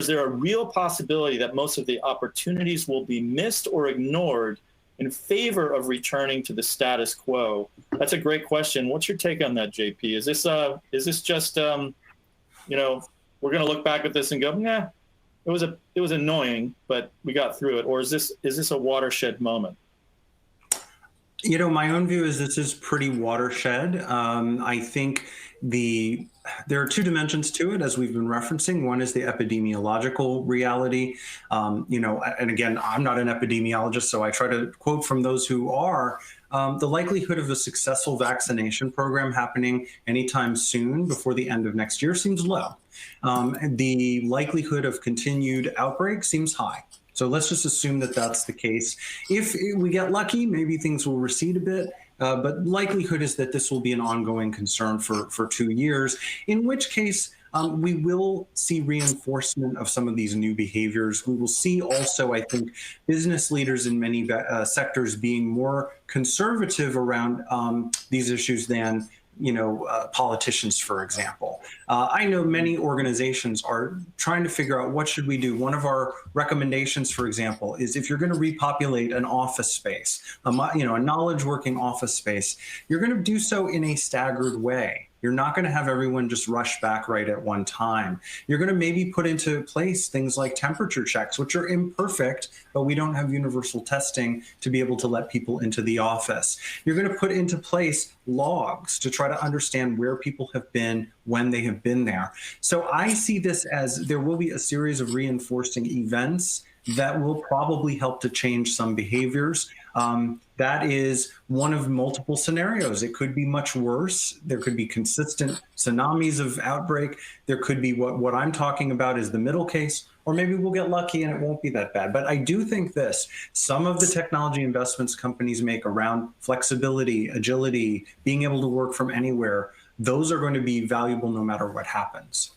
is there a real possibility that most of the opportunities will be missed or ignored in favor of returning to the status quo? That's a great question. What's your take on that, JP? Is this just you know, we're going to look back at this and go, nah, it was annoying, but we got through it, or is this a watershed moment? You know, my own view is this is pretty watershed. I think there are two dimensions to it, as we've been referencing. One is the epidemiological reality. You know, and again, I'm not an epidemiologist, so I try to quote from those who are. The likelihood of a successful vaccination program happening anytime soon before the end of next year seems low. The likelihood of continued outbreak seems high. So let's just assume that that's the case. If we get lucky, maybe things will recede a bit, but likelihood is that this will be an ongoing concern for 2 years, in which case we will see reinforcement of some of these new behaviors. We will see also, I think, business leaders in many sectors being more conservative around these issues than politicians, for example. I know many organizations are trying to figure out what should we do. One of our recommendations, for example, is if you're going to repopulate an office space, a knowledge working office space, you're going to do so in a staggered way. You're not going to have everyone just rush back right at one time. You're going to maybe put into place things like temperature checks, which are imperfect, but we don't have universal testing to be able to let people into the office. You're going to put into place logs to try to understand where people have been, when they have been there. So I see this as there will be a series of reinforcing events that will probably help to change some behaviors. That is one of multiple scenarios. It could be much worse. There could be consistent tsunamis of outbreak. There could be what I'm talking about is the middle case, or maybe we'll get lucky and it won't be that bad. But I do think some of the technology investments companies make around flexibility, agility, being able to work from anywhere, those are going to be valuable no matter what happens.